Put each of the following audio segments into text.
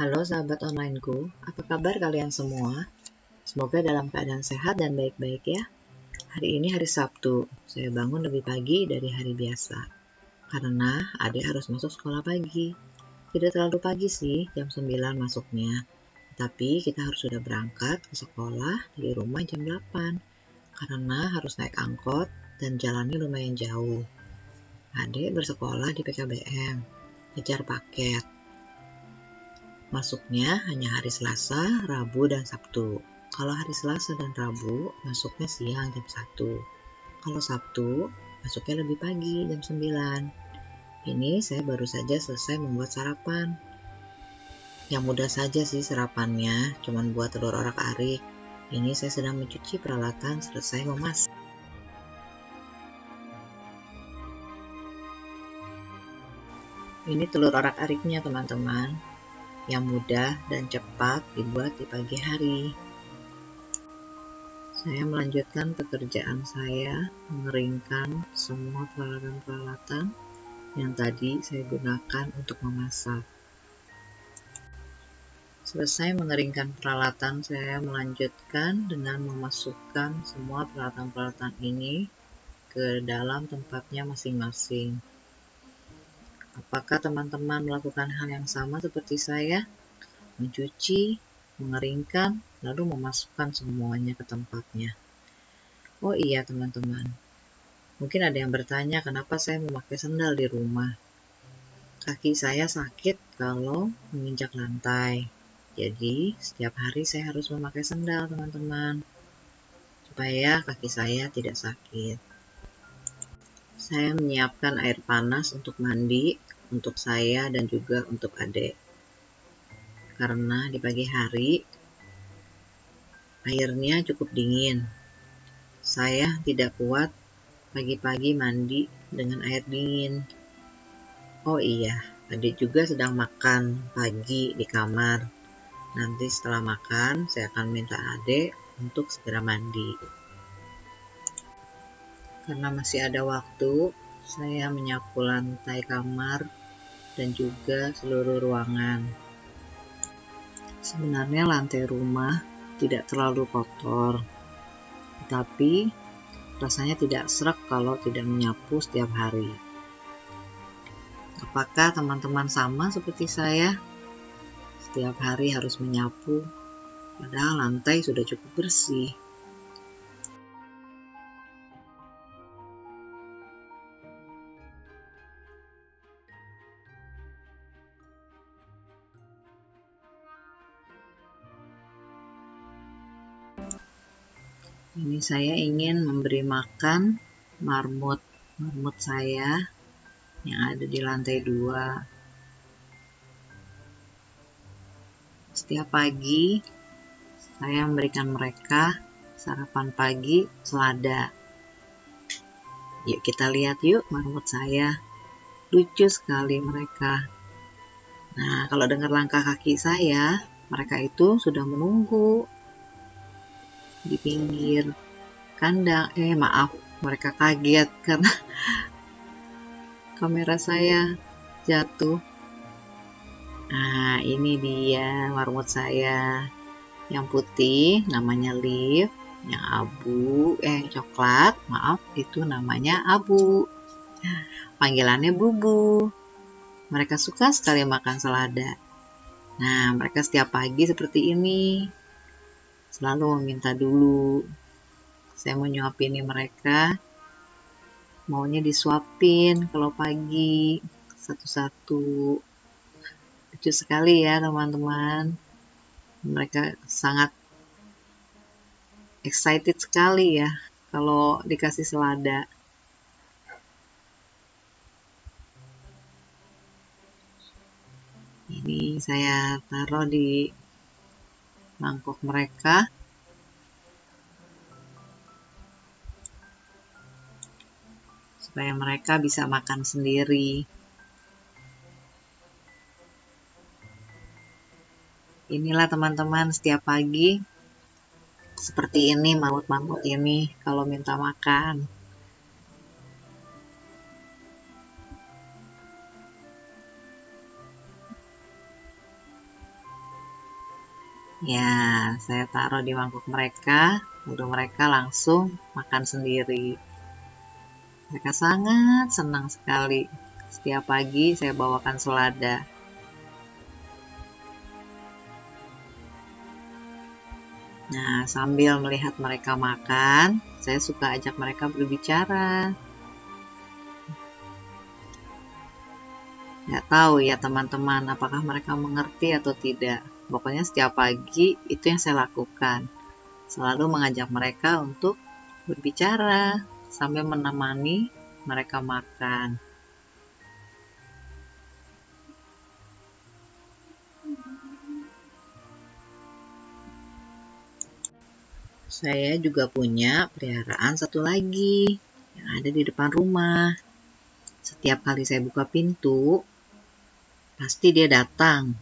Halo sahabat onlineku, apa kabar kalian semua? Semoga dalam keadaan sehat dan baik-baik ya. Hari ini hari Sabtu, saya bangun lebih pagi dari hari biasa. Karena adik harus masuk sekolah pagi. Tidak terlalu pagi sih, jam 9 masuknya. Tapi kita harus sudah berangkat ke sekolah di rumah jam 8. Karena harus naik angkot dan jalannya lumayan jauh. Adik bersekolah di PKBM, kejar paket. Masuknya hanya hari Selasa, Rabu, dan Sabtu. Kalau hari Selasa dan Rabu, masuknya siang jam 1. Kalau Sabtu, masuknya lebih pagi jam 9. Ini saya baru saja selesai membuat sarapan. Yang mudah saja sih sarapannya, cuman buat telur orak-arik. Ini saya sedang mencuci peralatan selesai memasak. Ini telur orak-ariknya teman-teman, yang mudah dan cepat dibuat di pagi hari. Saya melanjutkan pekerjaan saya mengeringkan semua peralatan-peralatan yang tadi saya gunakan untuk memasak. Selesai mengeringkan peralatan, saya melanjutkan dengan memasukkan semua peralatan-peralatan ini ke dalam tempatnya masing-masing. Apakah teman-teman melakukan hal yang sama seperti saya? Mencuci, mengeringkan, lalu memasukkan semuanya ke tempatnya. Oh iya teman-teman, mungkin ada yang bertanya kenapa saya memakai sendal di rumah. Kaki saya sakit kalau menginjak lantai. Jadi setiap hari saya harus memakai sendal teman-teman, supaya kaki saya tidak sakit. Saya menyiapkan air panas untuk mandi, untuk saya dan juga untuk adik. Karena di pagi hari airnya cukup dingin. Saya tidak kuat pagi-pagi mandi dengan air dingin. Oh iya, adik juga sedang makan pagi di kamar. Nanti setelah makan, saya akan minta adik untuk segera mandi. Karena masih ada waktu, saya menyapu lantai kamar dan juga seluruh ruangan. Sebenarnya lantai rumah tidak terlalu kotor, tetapi rasanya tidak sreg kalau tidak menyapu setiap hari. Apakah teman-teman sama seperti saya? Setiap hari harus menyapu, padahal lantai sudah cukup bersih. Ini saya ingin memberi makan marmut saya yang ada di lantai 2. Setiap pagi saya memberikan mereka sarapan pagi selada. Yuk kita lihat yuk marmut saya. Lucu sekali mereka. Nah, kalau dengar langkah kaki saya, mereka itu sudah menunggu di pinggir kandang. Maaf, mereka kaget karena kamera saya jatuh. Nah, ini dia marmut saya. Yang putih namanya Liv, yang abu coklat, maaf, itu namanya Abu. Panggilannya Bubu. Mereka suka sekali makan selada. Nah, mereka setiap pagi seperti ini. Selalu meminta dulu. Saya mau nyuapin mereka. Maunya disuapin kalau pagi satu-satu. Lucu sekali ya teman-teman. Mereka sangat excited sekali ya kalau dikasih selada. Ini saya taruh di mangkok mereka. Supaya mereka bisa makan sendiri. Inilah teman-teman setiap pagi seperti ini mamut-mamut ini kalau minta makan. Ya, saya taruh di mangkuk mereka, lalu mereka langsung makan sendiri. Mereka sangat senang sekali. Setiap pagi saya bawakan selada. Nah, sambil melihat mereka makan, saya suka ajak mereka berbicara. Nggak tahu ya teman-teman, apakah mereka mengerti atau tidak. Pokoknya setiap pagi itu yang saya lakukan. Selalu mengajak mereka untuk berbicara sambil menemani mereka makan. Saya juga punya peliharaan satu lagi yang ada di depan rumah. Setiap kali saya buka pintu, pasti dia datang.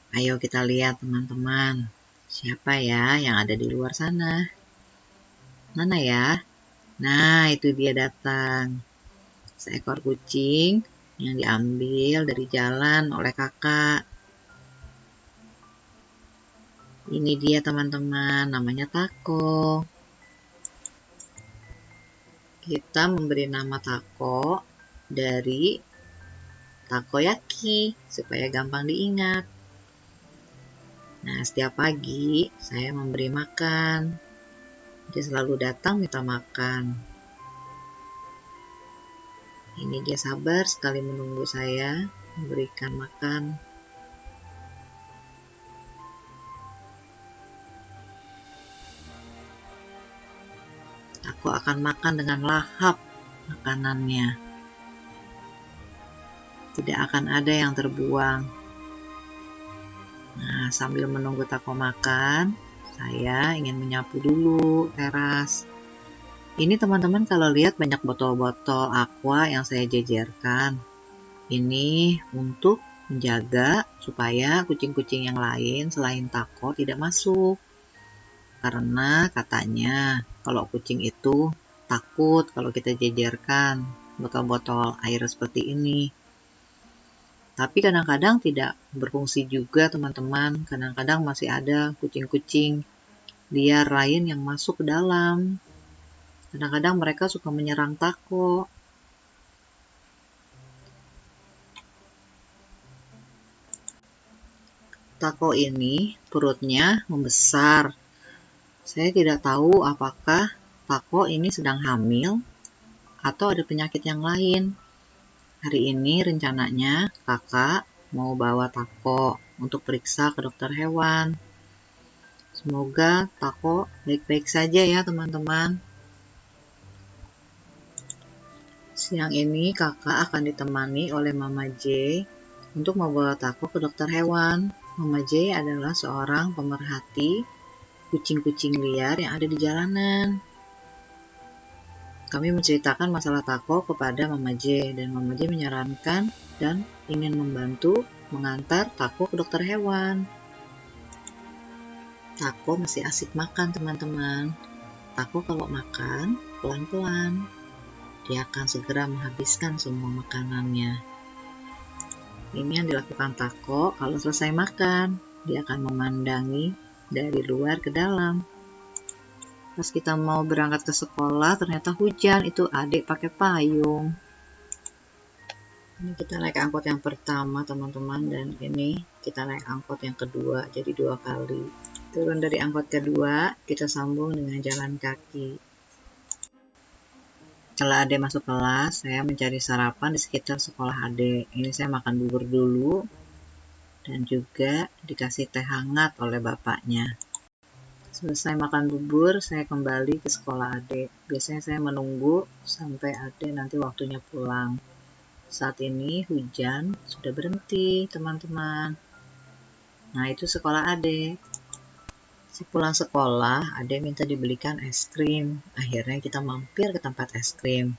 Ayo kita lihat teman-teman, siapa ya yang ada di luar sana? Mana ya? Nah, itu dia datang. Seekor kucing yang diambil dari jalan oleh kakak. Ini dia teman-teman, namanya Tako. Kita memberi nama Tako dari takoyaki supaya gampang diingat. Nah, setiap pagi saya memberi makan. Dia selalu datang minta makan. Ini dia sabar sekali menunggu saya memberikan makan. Aku akan makan dengan lahap makanannya. Tidak akan ada yang terbuang. Nah, sambil menunggu Tako makan, saya ingin menyapu dulu teras. Ini teman-teman kalau lihat banyak botol-botol aqua yang saya jejerkan. Ini untuk menjaga supaya kucing-kucing yang lain selain Tako tidak masuk. Karena katanya kalau kucing itu takut kalau kita jejerkan botol-botol air seperti ini. Tapi kadang-kadang tidak berfungsi juga teman-teman. Kadang-kadang masih ada kucing-kucing liar lain yang masuk ke dalam. Kadang-kadang mereka suka menyerang Tako. Tako ini perutnya membesar. Saya tidak tahu apakah Tako ini sedang hamil atau ada penyakit yang lain. Hari ini rencananya kakak mau bawa Tako untuk periksa ke dokter hewan. Semoga Tako baik-baik saja ya teman-teman. Siang ini kakak akan ditemani oleh Mama J untuk membawa Tako ke dokter hewan. Mama J adalah seorang pemerhati kucing-kucing liar yang ada di jalanan. Kami menceritakan masalah Tako kepada Mama J dan Mama J menyarankan dan ingin membantu mengantar Tako ke dokter hewan. Tako masih asik makan teman-teman. Tako kalau makan pelan-pelan. Dia akan segera menghabiskan semua makanannya. Ini yang dilakukan Tako kalau selesai makan. Dia akan memandangi dari luar ke dalam. Pas kita mau berangkat ke sekolah, ternyata hujan. Itu adik pakai payung. Ini kita naik angkot yang pertama, teman-teman. Dan ini kita naik angkot yang kedua. Jadi 2 kali. Turun dari angkot kedua, kita sambung dengan jalan kaki. Setelah adik masuk kelas, saya mencari sarapan di sekitar sekolah adik. Ini saya makan bubur dulu. Dan juga dikasih teh hangat oleh bapaknya. Selesai makan bubur, saya kembali ke sekolah adik. Biasanya saya menunggu sampai adik nanti waktunya pulang. Saat ini hujan sudah berhenti, teman-teman. Nah, itu sekolah adik. Sepulang sekolah, adik minta dibelikan es krim. Akhirnya kita mampir ke tempat es krim.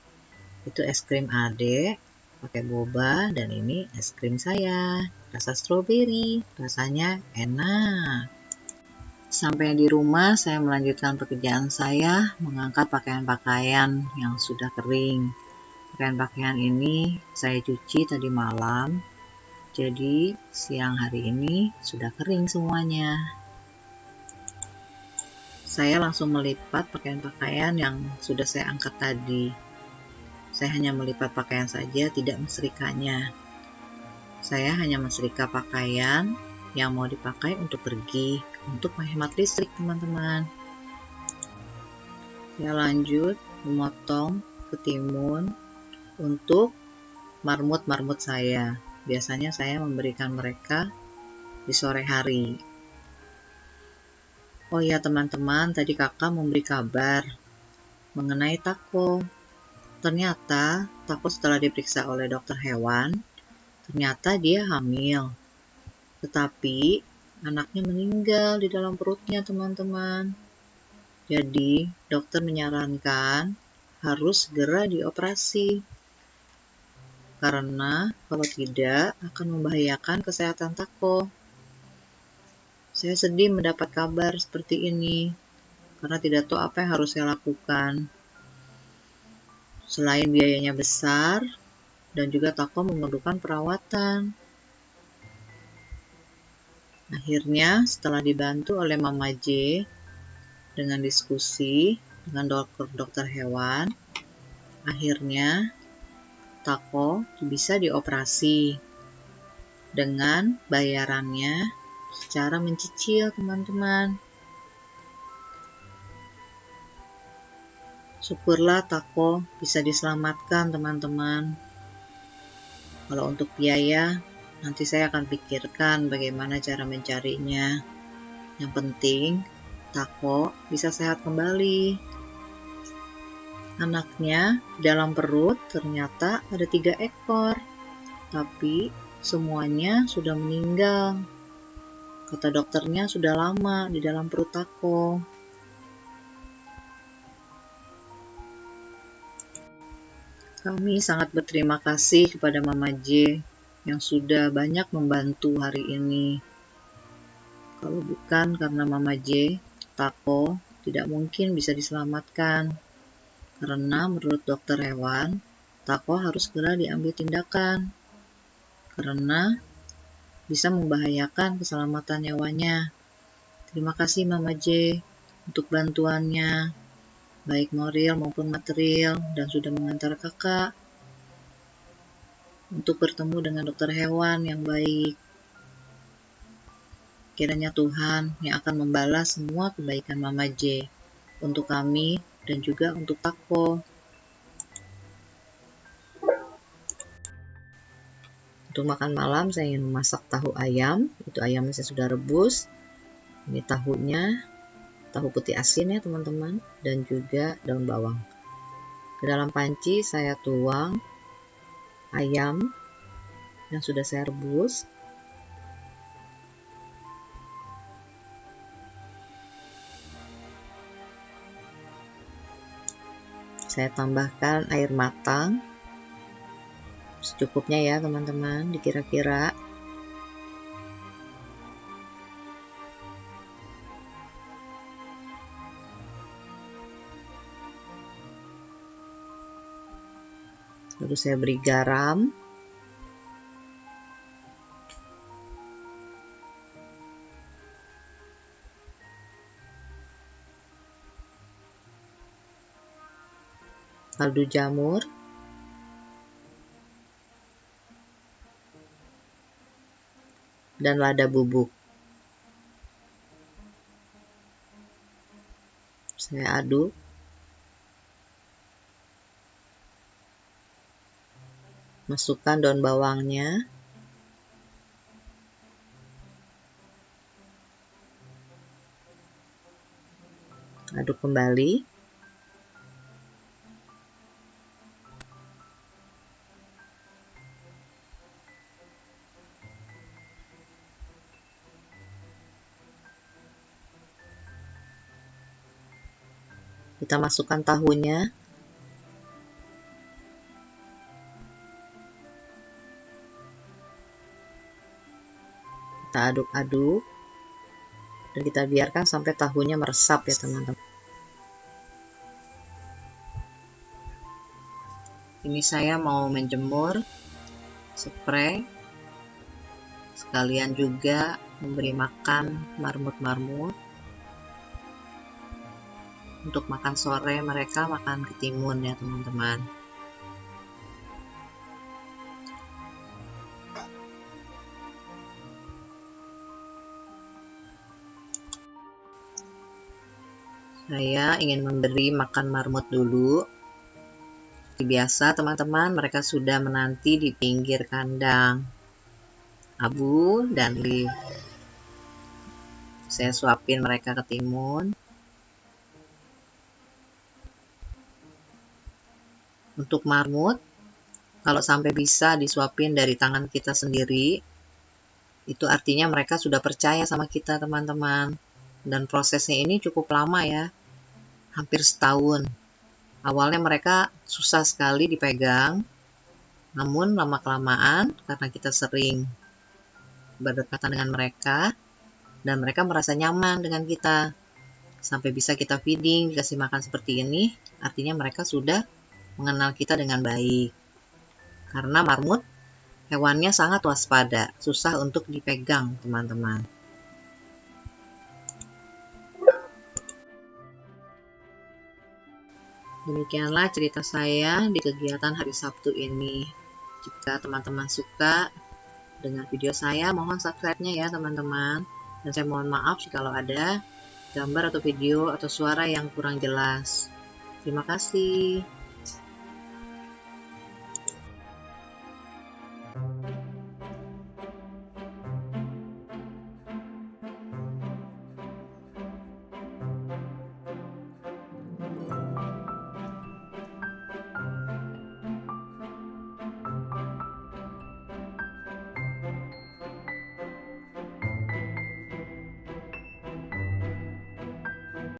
Itu es krim adik, pakai boba, dan ini es krim saya. Rasa stroberi, rasanya enak. Sampai di rumah, saya melanjutkan pekerjaan saya, mengangkat pakaian-pakaian yang sudah kering. Pakaian-pakaian ini saya cuci tadi malam, jadi siang hari ini sudah kering semuanya. saya langsung melipat pakaian-pakaian yang sudah saya angkat tadi. Saya hanya melipat pakaian saja, tidak menserikanya. Saya hanya menserika pakaian yang mau dipakai untuk pergi, untuk menghemat listrik, teman-teman. Saya lanjut memotong ketimun untuk marmut-marmut saya. Biasanya saya memberikan mereka di sore hari. Oh ya teman-teman, tadi kakak memberi kabar mengenai Tako. Ternyata Tako setelah diperiksa oleh dokter hewan, ternyata dia hamil. Tetapi anaknya meninggal di dalam perutnya, teman-teman. Jadi dokter menyarankan harus segera dioperasi. Karena kalau tidak akan membahayakan kesehatan Tako. Saya sedih mendapat kabar seperti ini, karena tidak tahu apa yang harus saya lakukan. Selain biayanya besar, dan juga Tako memerlukan perawatan. Akhirnya, setelah dibantu oleh Mama J, dengan diskusi dengan dokter hewan, akhirnya Tako bisa dioperasi dengan bayarannya secara mencicil, teman-teman. Syukurlah Tako bisa diselamatkan, teman-teman. Kalau untuk biaya, nanti saya akan pikirkan bagaimana cara mencarinya. Yang penting, Tako bisa sehat kembali. Anaknya di dalam perut ternyata ada 3 ekor, tapi semuanya sudah meninggal. Kata dokternya sudah lama di dalam perut Tako. Kami sangat berterima kasih kepada Mama J yang sudah banyak membantu hari ini. Kalau bukan karena Mama J, Tako tidak mungkin bisa diselamatkan. Karena menurut dokter hewan, Tako harus segera diambil tindakan. Karena bisa membahayakan keselamatan nyawanya. Terima kasih Mama J untuk bantuannya, baik moral maupun material, dan sudah mengantar kakak untuk bertemu dengan dokter hewan yang baik. Kiranya Tuhan yang akan membalas semua kebaikan Mama J untuk kami dan juga untuk Tako. Untuk makan malam saya ingin memasak tahu ayam. Itu ayamnya saya sudah rebus. Ini tahunya, tahu putih asin ya teman-teman, dan juga daun bawang. Ke dalam panci saya tuang ayam yang sudah saya rebus. Saya tambahkan air matang secukupnya ya teman-teman, dikira-kira. Lalu saya beri garam. Kaldu jamur. Dan lada bubuk. Saya aduk. Masukkan daun bawangnya. Aduk kembali. Kita masukkan tahunya. Kita aduk-aduk. Dan kita biarkan sampai tahunya meresap ya teman-teman. Ini saya mau menjemur spray. Sekalian juga memberi makan marmut-marmut. Untuk makan sore mereka makan ketimun ya teman-teman. Saya ingin memberi makan marmut dulu. Seperti biasa teman-teman, mereka sudah menanti di pinggir kandang. Abu dan Liv. Saya suapin mereka ketimun. Untuk marmut, kalau sampai bisa disuapin dari tangan kita sendiri, itu artinya mereka sudah percaya sama kita teman-teman. Dan prosesnya ini cukup lama ya, hampir setahun. Awalnya mereka susah sekali dipegang, namun lama-kelamaan karena kita sering berdekatan dengan mereka, dan mereka merasa nyaman dengan kita. Sampai bisa kita feeding, dikasih makan seperti ini, artinya mereka sudah mengenal kita dengan baik. Karena marmut, hewannya sangat waspada, susah untuk dipegang teman-teman. Demikianlah cerita saya di kegiatan hari Sabtu ini. Jika teman-teman suka dengan video saya, mohon subscribe-nya ya teman-teman. Dan saya mohon maaf jika ada gambar atau video atau suara yang kurang jelas. Terima kasih.